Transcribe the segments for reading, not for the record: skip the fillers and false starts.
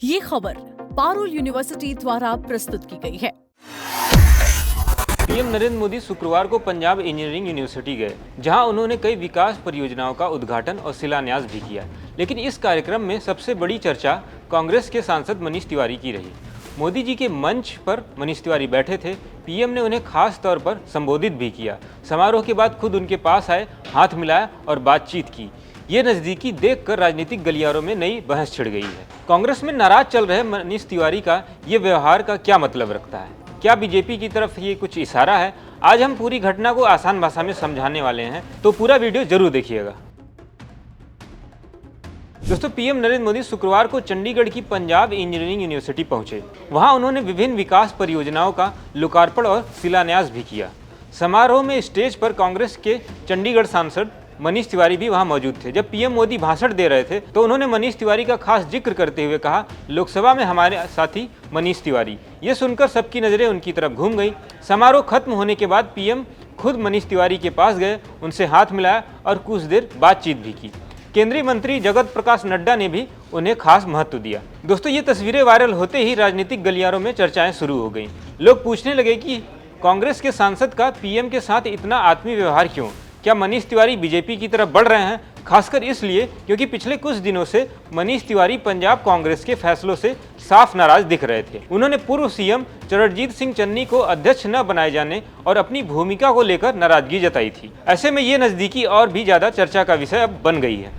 ये खबर पारुल यूनिवर्सिटी द्वारा प्रस्तुत की गई है। पीएम नरेंद्र मोदी शुक्रवार को पंजाब इंजीनियरिंग यूनिवर्सिटी गए, जहां उन्होंने कई विकास परियोजनाओं का उद्घाटन और शिलान्यास भी किया। लेकिन इस कार्यक्रम में सबसे बड़ी चर्चा कांग्रेस के सांसद मनीष तिवारी की रही। मोदी जी के मंच पर मनीष तिवारी बैठे थे। पीएम ने उन्हें खास तौर पर संबोधित भी किया। समारोह के बाद खुद उनके पास आए, हाथ मिलाया और बातचीत की। ये नज़दीकी देखकर राजनीतिक गलियारों में नई बहस छिड़ गई है। कांग्रेस में नाराज चल रहे मनीष तिवारी का ये व्यवहार का क्या मतलब रखता है? क्या बीजेपी की तरफ ये कुछ इशारा है? आज हम पूरी घटना को आसान भाषा में समझाने वाले हैं, तो पूरा वीडियो जरूर देखिएगा। दोस्तों, पीएम नरेंद्र मोदी शुक्रवार को चंडीगढ़ की पंजाब इंजीनियरिंग यूनिवर्सिटी पहुंचे। वहां उन्होंने विभिन्न विकास परियोजनाओं का लोकार्पण और शिलान्यास भी किया। समारोह में स्टेज पर कांग्रेस के चंडीगढ़ सांसद मनीष तिवारी भी वहां मौजूद थे। जब पीएम मोदी भाषण दे रहे थे तो उन्होंने मनीष तिवारी का खास जिक्र करते हुए कहा, लोकसभा में हमारे साथी मनीष तिवारी। ये सुनकर सबकी नज़रें उनकी तरफ घूम गई। समारोह खत्म होने के बाद पीएम खुद मनीष तिवारी के पास गए, उनसे हाथ मिलाया और कुछ देर बातचीत भी की। केंद्रीय मंत्री जगत प्रकाश नड्डा ने भी उन्हें खास महत्व दिया। दोस्तों, ये तस्वीरें वायरल होते ही राजनीतिक गलियारों में चर्चाएं शुरू हो गईं। लोग पूछने लगे कि कांग्रेस के सांसद का पीएम के साथ इतना आत्मीय व्यवहार क्यों? क्या मनीष तिवारी बीजेपी की तरफ बढ़ रहे हैं? खासकर इसलिए क्योंकि पिछले कुछ दिनों से मनीष तिवारी पंजाब कांग्रेस के फैसलों से साफ नाराज दिख रहे थे। उन्होंने पूर्व सीएम चरणजीत सिंह चन्नी को अध्यक्ष न बनाए जाने और अपनी भूमिका को लेकर नाराजगी जताई थी। ऐसे में ये नजदीकी और भी ज्यादा चर्चा का विषय अब बन गई है।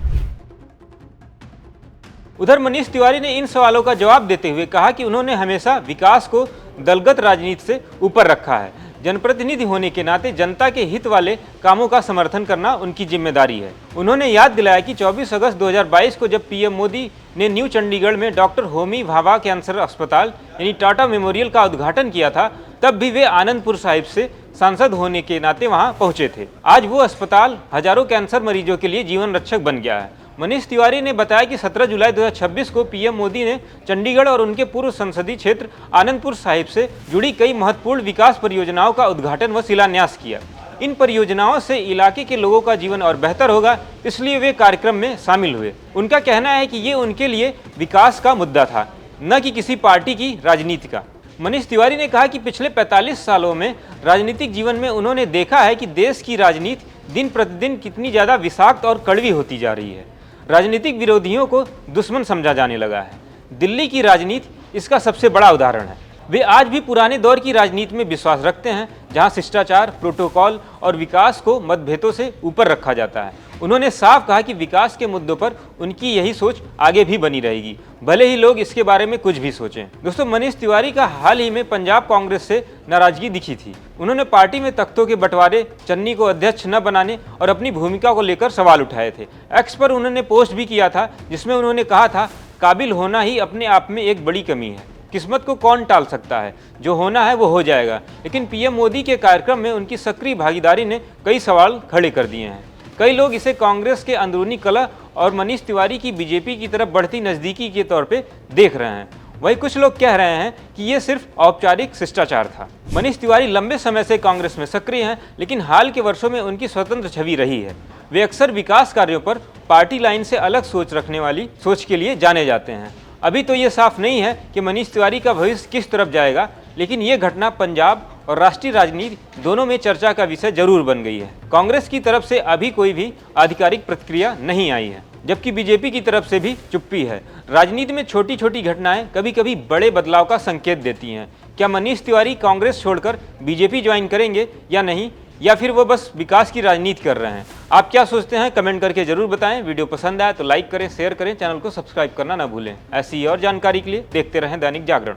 उधर मनीष तिवारी ने इन सवालों का जवाब देते हुए कहा कि उन्होंने हमेशा विकास को दलगत राजनीति से ऊपर रखा है। जनप्रतिनिधि होने के नाते जनता के हित वाले कामों का समर्थन करना उनकी जिम्मेदारी है। उन्होंने याद दिलाया कि 24 अगस्त 2022 को जब पीएम मोदी ने न्यू चंडीगढ़ में डॉक्टर होमी भाभा कैंसर अस्पताल यानी टाटा मेमोरियल का उद्घाटन किया था, तब भी वे आनंदपुर साहिब से सांसद होने के नाते वहां पहुंचे थे। आज वो अस्पताल हजारों कैंसर मरीजों के लिए जीवन रक्षक बन गया है। मनीष तिवारी ने बताया कि 17 जुलाई 2026 को पीएम मोदी ने चंडीगढ़ और उनके पूर्व संसदीय क्षेत्र आनंदपुर साहिब से जुड़ी कई महत्वपूर्ण विकास परियोजनाओं का उद्घाटन व शिलान्यास किया। इन परियोजनाओं से इलाके के लोगों का जीवन और बेहतर होगा, इसलिए वे कार्यक्रम में शामिल हुए। उनका कहना है कि ये उनके लिए विकास का मुद्दा था, न कि किसी पार्टी की राजनीति का। मनीष तिवारी ने कहा कि पिछले 45 सालों में राजनीतिक जीवन में उन्होंने देखा है कि देश की राजनीति दिन प्रतिदिन कितनी ज़्यादा विषाक्त और कड़वी होती जा रही है। राजनीतिक विरोधियों को दुश्मन समझा जाने लगा है। दिल्ली की राजनीति इसका सबसे बड़ा उदाहरण है। वे आज भी पुराने दौर की राजनीति में विश्वास रखते हैं, जहां शिष्टाचार, प्रोटोकॉल और विकास को मतभेदों से ऊपर रखा जाता है। उन्होंने साफ कहा कि विकास के मुद्दों पर उनकी यही सोच आगे भी बनी रहेगी, भले ही लोग इसके बारे में कुछ भी सोचें। दोस्तों, मनीष तिवारी का हाल ही में पंजाब कांग्रेस से नाराजगी दिखी थी। उन्होंने पार्टी में तख्तों के बंटवारे, चन्नी को अध्यक्ष न बनाने और अपनी भूमिका को लेकर सवाल उठाए थे। एक्स पर उन्होंने पोस्ट भी किया था, जिसमें उन्होंने कहा था, काबिल होना ही अपने आप में एक बड़ी कमी है। किस्मत को कौन टाल सकता है? जो होना है वो हो जाएगा। लेकिन पीएम मोदी के कार्यक्रम में उनकी सक्रिय भागीदारी ने कई सवाल खड़े कर दिए हैं। कई लोग इसे कांग्रेस के अंदरूनी कलह और मनीष तिवारी की बीजेपी की तरफ बढ़ती नज़दीकी के तौर पे देख रहे हैं। वहीं कुछ लोग कह रहे हैं कि ये सिर्फ औपचारिक शिष्टाचार था। मनीष तिवारी लंबे समय से कांग्रेस में सक्रिय हैं, लेकिन हाल के वर्षों में उनकी स्वतंत्र छवि रही है। वे अक्सर विकास कार्यों पर पार्टी लाइन से अलग सोच रखने वाली सोच के लिए जाने जाते हैं। अभी तो ये साफ नहीं है कि मनीष तिवारी का भविष्य किस तरफ जाएगा, लेकिन ये घटना पंजाब और राष्ट्रीय राजनीति दोनों में चर्चा का विषय जरूर बन गई है। कांग्रेस की तरफ से अभी कोई भी आधिकारिक प्रतिक्रिया नहीं आई है, जबकि बीजेपी की तरफ से भी चुप्पी है। राजनीति में छोटी छोटी घटनाएं कभी कभी बड़े बदलाव का संकेत देती हैं। क्या मनीष तिवारी कांग्रेस छोड़कर बीजेपी ज्वाइन करेंगे या नहीं, या फिर वो बस विकास की राजनीति कर रहे हैं? आप क्या सोचते हैं? कमेंट करके जरूर बताएं। वीडियो पसंद आए तो लाइक करें, शेयर करें, चैनल को सब्सक्राइब करना ना भूलें। ऐसी और जानकारी के लिए देखते रहें दैनिक जागरण।